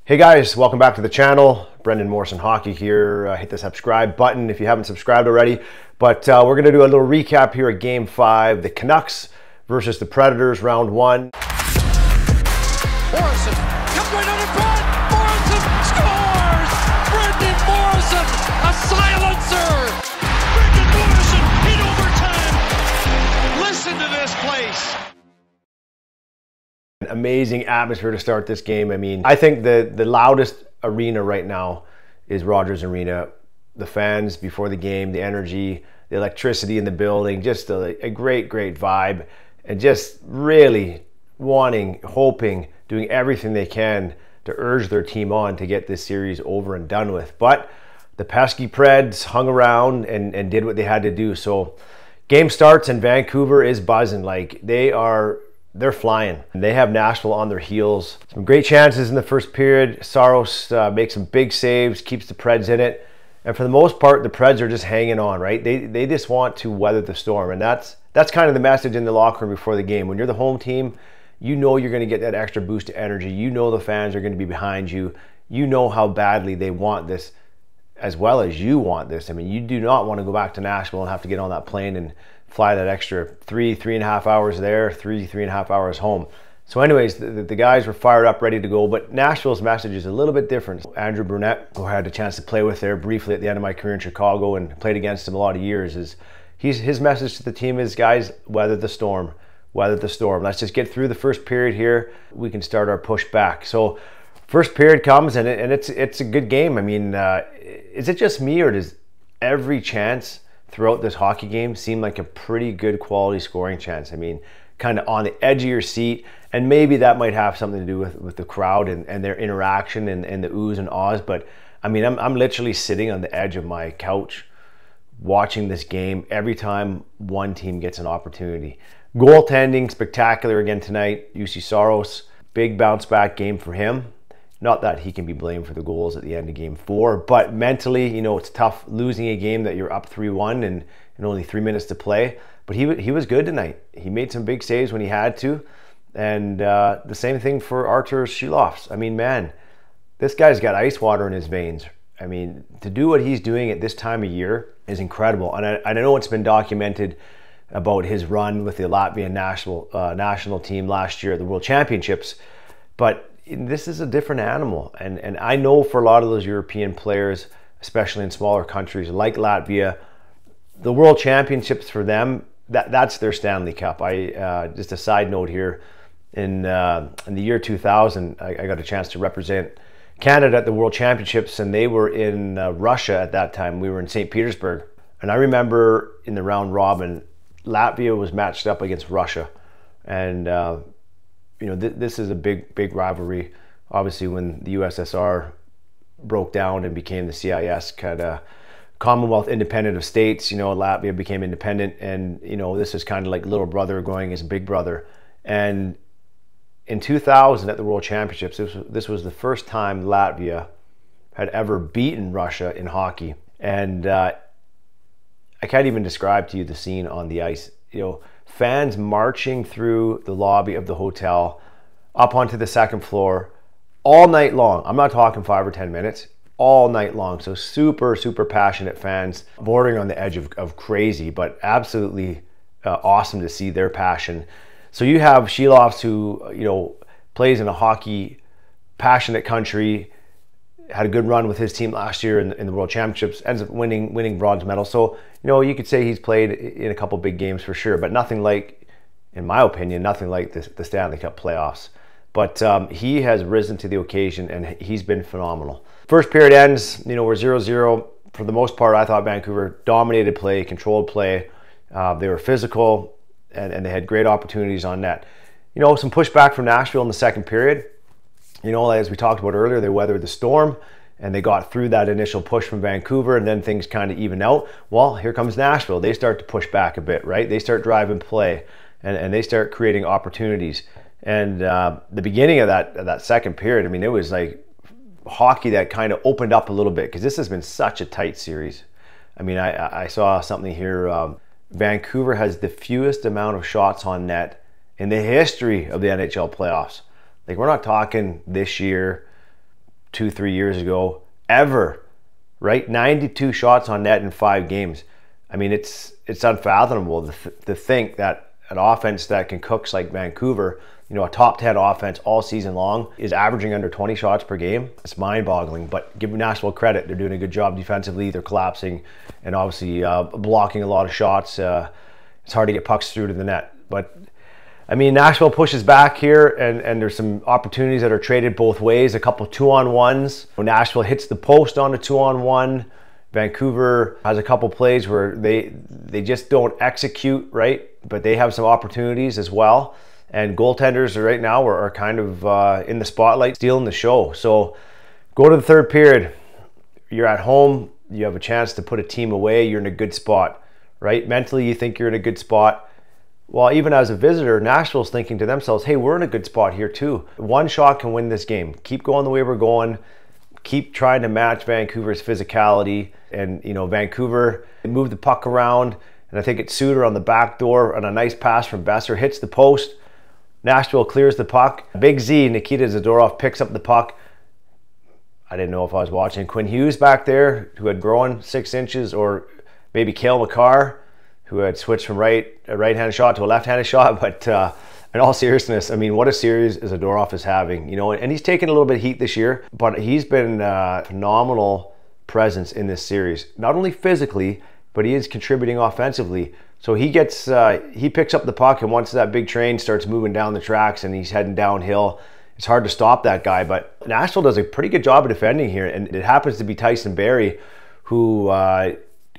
Hey guys, welcome back to the channel. Brendan Morrison Hockey here. Hit the subscribe button if you haven't subscribed already. But we're going to do a little recap here at Game 5. The Canucks versus the Predators, Round 1. Morrison comes right under front. Morrison scores! Brendan Morrison, a silencer! Brendan Morrison in overtime. Listen to this place. Amazing atmosphere to start this game. I mean, I think the loudest arena right now is Rogers Arena. The fans before the game, the energy, the electricity in the building, just a great vibe, and just really wanting, hoping, doing everything they can to urge their team on to get this series over and done with. But the pesky Preds hung around and did what they had to do. So game starts and Vancouver is buzzing. Like they're flying. They have Nashville on their heels. Some great chances in the first period. Saros makes some big saves, keeps the Preds in it. And for the most part, the Preds are just hanging on, right? They just want to weather the storm. And that's kind of the message in the locker room before the game. When you're the home team, you know you're going to get that extra boost of energy. You know the fans are going to be behind you. You know how badly they want this as well as you want this. I mean, you do not want to go back to Nashville and have to get on that plane and fly that extra three and a half hours there, three and a half hours home. So anyways, the guys were fired up, ready to go, but Nashville's message is a little bit different. Andrew Brunette, who I had the chance to play with there briefly at the end of my career in Chicago and played against him a lot of years, his message to the team is, guys, weather the storm, weather the storm. Let's just get through the first period here. We can start our push back. So first period comes and it's a good game. I mean, is it just me, or does every chance throughout this hockey game seem like a pretty good quality scoring chance? I mean, kind of on the edge of your seat, and maybe that might have something to do with the crowd and their interaction and the oohs and ahs, but I mean, I'm literally sitting on the edge of my couch watching this game every time one team gets an opportunity. Goaltending, spectacular again tonight. Juuse Saros, big bounce back game for him. Not that he can be blamed for the goals at the end of Game 4, but mentally, you know, it's tough losing a game that you're up 3-1 and only 3 minutes to play. But he was good tonight. He made some big saves when he had to. And the same thing for Artur Silovs. I mean, man, this guy's got ice water in his veins. I mean, to do what he's doing at this time of year is incredible. And I know it's been documented about his run with the Latvian national team last year at the World Championships. But this is a different animal, and I know for a lot of those European players, especially in smaller countries like Latvia, the World Championships for them, that's their Stanley Cup. Just a side note here, in the year 2000, I got a chance to represent Canada at the World Championships, and they were in Russia at that time. We were in St. Petersburg, and I remember in the round robin, Latvia was matched up against Russia, and you know, this is a big rivalry. Obviously, when the USSR broke down and became the CIS, kind of Commonwealth independent of states, you know, Latvia became independent, and you know, this is kind of like little brother going as big brother. And in 2000 at the World Championships, this was the first time Latvia had ever beaten Russia in hockey. And I can't even describe to you the scene on the ice. You know, fans marching through the lobby of the hotel up onto the second floor all night long. I'm not talking 5 or 10 minutes, all night long. So super passionate fans, bordering on the edge of crazy, but absolutely awesome to see their passion. So you have Silovs, who, you know, plays in a hockey passionate country, had a good run with his team last year in the World Championships, ends up winning bronze medal. So, you know, you could say he's played in a couple big games for sure, but nothing like, in my opinion, nothing like the Stanley Cup playoffs. But he has risen to the occasion, and he's been phenomenal. First period ends, you know, we're 0-0. For the most part, I thought Vancouver dominated play, controlled play. They were physical, and they had great opportunities on net. You know, some pushback from Nashville in the second period. You know, as we talked about earlier, they weathered the storm and they got through that initial push from Vancouver, and then things kind of even out. Well, here comes Nashville. They start to push back a bit, right? They start driving play and they start creating opportunities. And the beginning of that second period, I mean, it was like hockey that kind of opened up a little bit, because this has been such a tight series. I mean, I saw something here. Vancouver has the fewest amount of shots on net in the history of the NHL playoffs. Like, we're not talking this year, 2-3 years ago, ever, right? 92 shots on net in 5 games. I mean, it's unfathomable to think that an offense that can cook like Vancouver, you know, a top 10 offense all season long, is averaging under 20 shots per game. It's mind-boggling, but give Nashville credit. They're doing a good job defensively. They're collapsing and obviously blocking a lot of shots. It's hard to get pucks through to the net. But, I mean, Nashville pushes back here, and there's some opportunities that are traded both ways. A couple 2-on-1s. Nashville hits the post on a 2-on-1. Vancouver has a couple plays where they just don't execute, right? But they have some opportunities as well. And goaltenders right now are kind of in the spotlight, stealing the show. So go to the third period. You're at home. You have a chance to put a team away. You're in a good spot, right? Mentally, you think you're in a good spot. Well, even as a visitor, Nashville's thinking to themselves, hey, we're in a good spot here too. One shot can win this game. Keep going the way we're going. Keep trying to match Vancouver's physicality. And, you know, Vancouver moved the puck around, and I think it's Suter on the back door on a nice pass from Besser, hits the post. Nashville clears the puck. Big Z, Nikita Zadorov, picks up the puck. I didn't know if I was watching Quinn Hughes back there, who had grown 6 inches, or maybe Cale Makar, who had switched from a right-handed shot to a left-handed shot. But in all seriousness, I mean, what a series Zadorov is having. You know, and he's taken a little bit of heat this year, but he's been a phenomenal presence in this series. Not only physically, but he is contributing offensively. So he picks up the puck, and once that big train starts moving down the tracks and he's heading downhill, it's hard to stop that guy. But Nashville does a pretty good job of defending here, and it happens to be Tyson Barrie who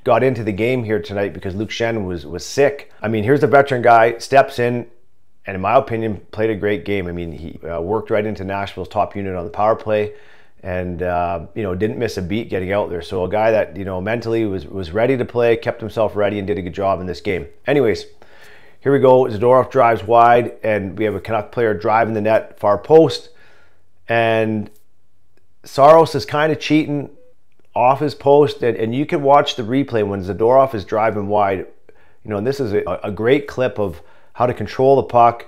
got into the game here tonight because Luke Shen was sick. I mean, here's the veteran guy, steps in, and in my opinion, played a great game. I mean, he worked right into Nashville's top unit on the power play, and you know, didn't miss a beat getting out there. So a guy that, you know, mentally was ready to play, kept himself ready, and did a good job in this game. Anyways, here we go. Zadorov drives wide, and we have a Canuck player driving the net, far post, and Saros is kind of cheating off his post, and you can watch the replay when Zadorov is driving wide. You know, and this is a great clip of how to control the puck,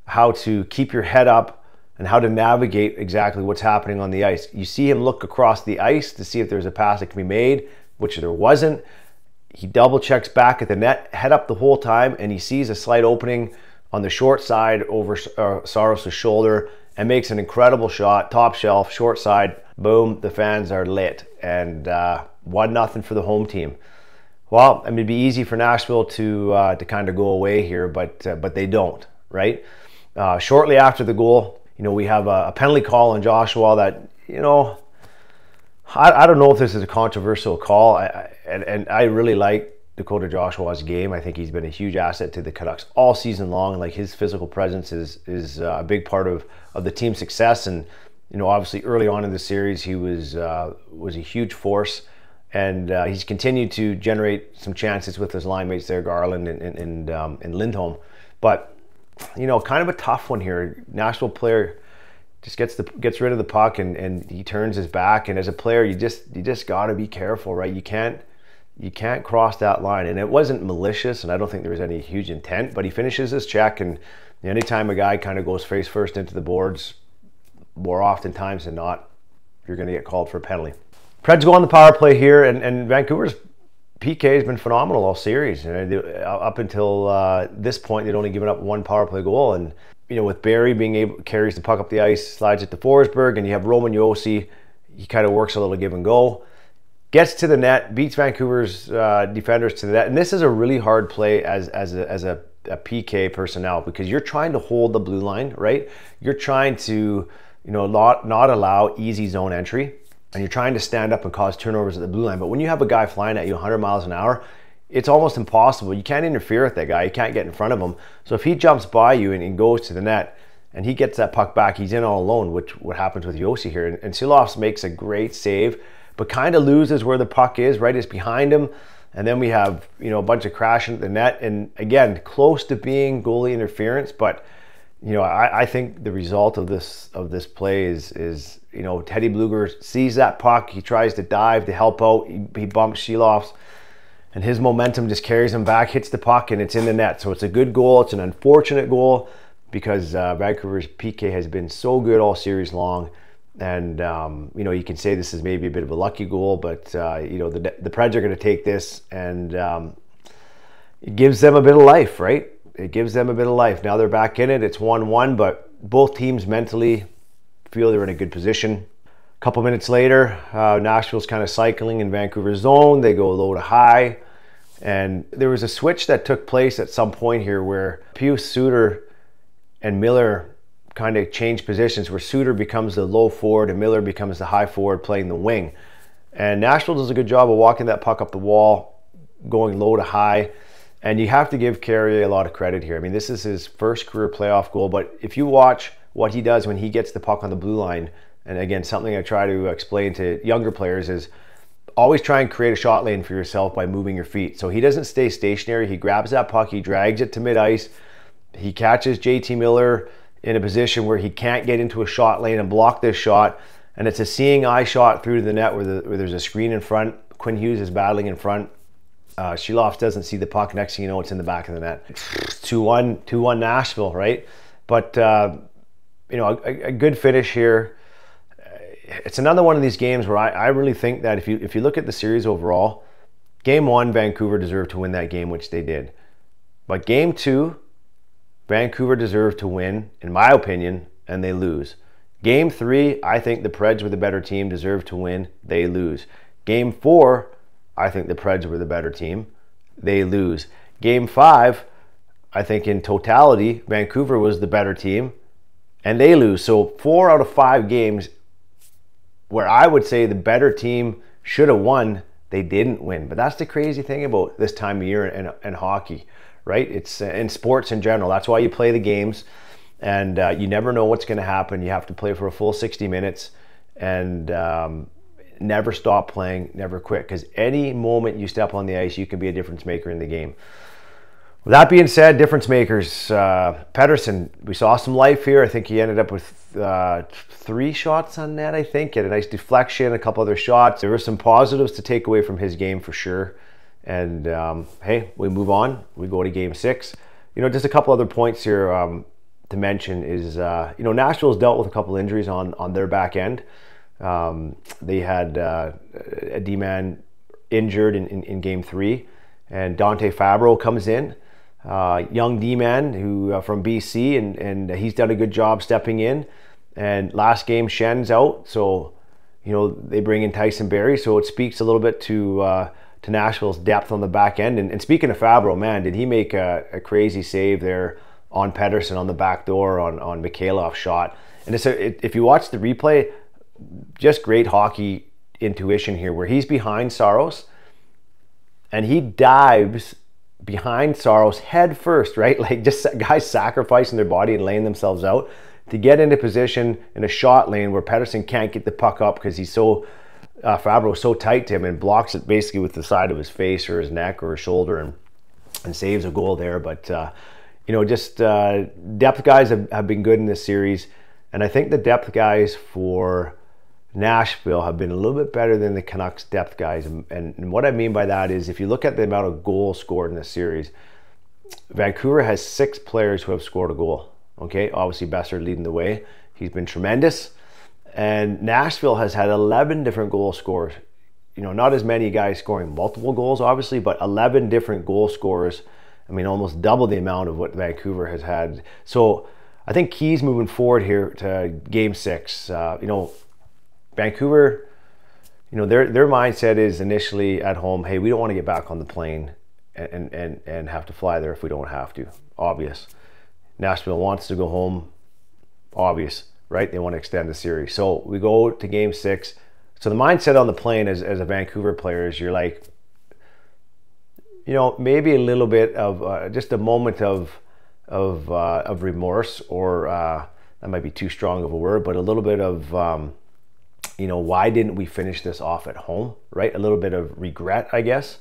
how to keep your head up, and how to navigate exactly what's happening on the ice. You see him look across the ice to see if there's a pass that can be made, which there wasn't. He double checks back at the net, head up the whole time, and he sees a slight opening on the short side over Saros' shoulder, and makes an incredible shot, top shelf, short side. Boom, the fans are lit, and 1-0 for the home team. Well, I mean, it'd be easy for Nashville to kind of go away here, but they don't, right? Shortly after the goal, you know, we have a penalty call on Joshua that, you know, I don't know if this is a controversial call, and I really like Dakota Joshua's game. I think he's been a huge asset to the Canucks all season long. Like, his physical presence is a big part of the team's success. And, you know, obviously early on in the series, he was a huge force, and he's continued to generate some chances with his line mates there, Garland and Lindholm. But, you know, kind of a tough one here. Nashville player just gets rid of the puck, and he turns his back. And as a player, you just got to be careful, right? You can't cross that line. And it wasn't malicious, and I don't think there was any huge intent. But he finishes his check, and anytime a guy kind of goes face first into the boards, more oftentimes than not, you're going to get called for a penalty. Preds go on the power play here, and Vancouver's PK has been phenomenal all series. Up until this point, they'd only given up 1 power play goal. And, you know, with Barrie carries the puck up the ice, slides it to Forsberg, and you have Roman Josi. He kind of works a little give and go, gets to the net, beats Vancouver's defenders to the net. And this is a really hard play as a PK personnel, because you're trying to hold the blue line, right? You're trying to, you know, not allow easy zone entry, and you're trying to stand up and cause turnovers at the blue line. But when you have a guy flying at you 100 miles an hour, it's almost impossible. You can't interfere with that guy. You can't get in front of him. So if he jumps by you and goes to the net, and he gets that puck back, he's in all alone, which what happens with Josi here. And Silovs makes a great save, but kind of loses where the puck is, right? It's behind him. And then we have, you know, a bunch of crashing at the net. And again, close to being goalie interference, but, you know, I think the result of this play is you know, Teddy Bluger sees that puck, he tries to dive to help out, he bumps Silovs, and his momentum just carries him back, hits the puck, and it's in the net. So it's a good goal. It's an unfortunate goal, because Vancouver's PK has been so good all series long. And, you can say this is maybe a bit of a lucky goal, but, the Preds are going to take this, and it gives them a bit of life, right? It gives them a bit of life. Now they're back in it. It's 1-1, but both teams mentally feel they're in a good position. A couple minutes later, Nashville's kind of cycling in Vancouver's zone. They go low to high. And there was a switch that took place at some point here where Pius Suter and Miller kind of change positions, where Suter becomes the low forward and Miller becomes the high forward playing the wing. And Nashville does a good job of walking that puck up the wall, going low to high. And you have to give Carrier a lot of credit here. I mean, this is his first career playoff goal, but if you watch what he does when he gets the puck on the blue line, and again, something I try to explain to younger players is always try and create a shot lane for yourself by moving your feet. So he doesn't stay stationary. He grabs that puck, he drags it to mid-ice, he catches JT Miller in a position where he can't get into a shot lane and block this shot, and it's a seeing eye shot through to the net where there's a screen in front. Quinn Hughes is battling in front. Shiloff doesn't see the puck. Next thing you know, it's in the back of the net. 2-1 Nashville, right? But a good finish here. It's another one of these games where I really think that if you look at the series overall, Game 1, Vancouver deserved to win that game, which they did. But Game 2, Vancouver deserved to win, in my opinion, and they lose. Game 3, I think the Preds were the better team, deserved to win, they lose. Game 4, I think the Preds were the better team, they lose. Game 5, I think in totality, Vancouver was the better team, and they lose. So 4 out of 5 games where I would say the better team should have won, they didn't win. But that's the crazy thing about this time of year in hockey, right? It's in sports in general. That's why you play the games, and you never know what's going to happen. You have to play for a full 60 minutes and never stop playing, never quit, because any moment you step on the ice, you can be a difference maker in the game. With that being said, difference makers, Pettersson, we saw some life here. I think he ended up with 3 shots on net, I think. He had a nice deflection, a couple other shots. There were some positives to take away from his game for sure. And hey, we move on. We go to Game 6. Just a couple other points here to mention is, Nashville's dealt with a couple injuries on their back end. They had a D-man injured in Game 3. And Dante Fabro comes in. Young D-man who from BC, and he's done a good job stepping in. And last game, Schen's out, so they bring in Tyson Barrie, so it speaks a little bit to Nashville's depth on the back end. And speaking of Fabro, man, did he make a crazy save there on Pettersson on the back door on Mikhailov's shot. And if you watch the replay, just great hockey intuition here, where he's behind Saros and he dives behind Saros head first, right? Like just guys sacrificing their body and laying themselves out to get into position in a shot lane where Pettersson can't get the puck up because he's Fabro's so tight to him, and blocks it basically with the side of his face or his neck or his shoulder and saves a goal there. But depth guys have been good in this series, and I think the depth guys for Nashville have been a little bit better than the Canucks depth guys. And what I mean by that is, if you look at the amount of goals scored in this series, Vancouver has 6 players who have scored a goal. Okay, obviously Besser leading the way. He's been tremendous. And Nashville has had 11 different goal scorers. Not as many guys scoring multiple goals, obviously, but 11 different goal scorers. I mean, almost double the amount of what Vancouver has had. So I think keys moving forward here to Game 6. Vancouver, their mindset is initially at home, hey, we don't want to get back on the plane and have to fly there if we don't have to. Obvious. Nashville wants to go home. Obvious, right? They want to extend the series. So we go to Game 6. So the mindset on the plane as a Vancouver player is you're like, maybe a little bit of just a moment of remorse, or that might be too strong of a word, but a little bit of why didn't we finish this off at home, right? A little bit of regret, I guess.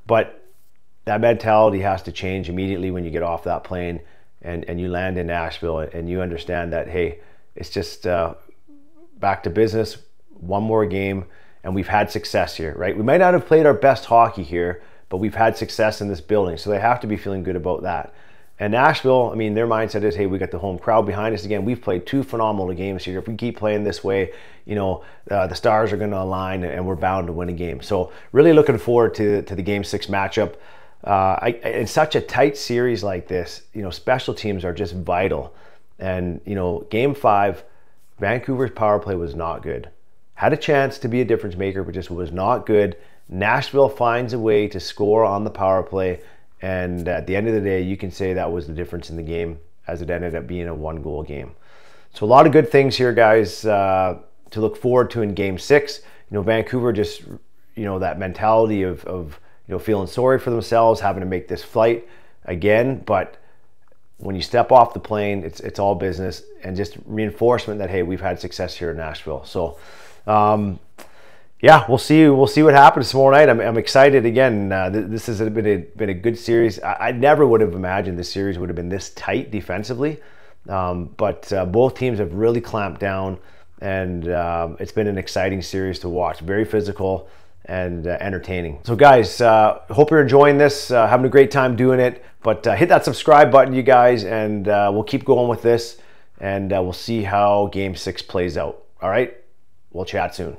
But that mentality has to change immediately when you get off that plane and you land in Nashville, and you understand that, hey, it's just back to business, one more game, and we've had success here, right? We might not have played our best hockey here, but we've had success in this building, so they have to be feeling good about that. And Nashville, I mean, their mindset is, hey, we got the home crowd behind us again. We've played 2 phenomenal games here. If we keep playing this way, you know, the stars are going to align and we're bound to win a game. So really looking forward to the Game 6 matchup. In such a tight series like this, you know, special teams are just vital. And, you know, Game 5, Vancouver's power play was not good. Had a chance to be a difference maker, but just was not good. Nashville finds a way to score on the power play. And at the end of the day, you can say that was the difference in the game, as it ended up being a 1-goal game. So a lot of good things here, guys, to look forward to in Game 6. You know, Vancouver just, you know, that mentality of you know, feeling sorry for themselves, having to make this flight again. But when you step off the plane, it's all business and just reinforcement that, hey, we've had success here in Nashville. So, yeah, we'll see what happens tomorrow night. I'm excited again. This has been a good series. I never would have imagined this series would have been this tight defensively, but both teams have really clamped down, and it's been an exciting series to watch. Very physical and entertaining. So guys, hope you're enjoying this, having a great time doing it. But hit that subscribe button, you guys, and we'll keep going with this, and we'll see how Game 6 plays out. All right, we'll chat soon.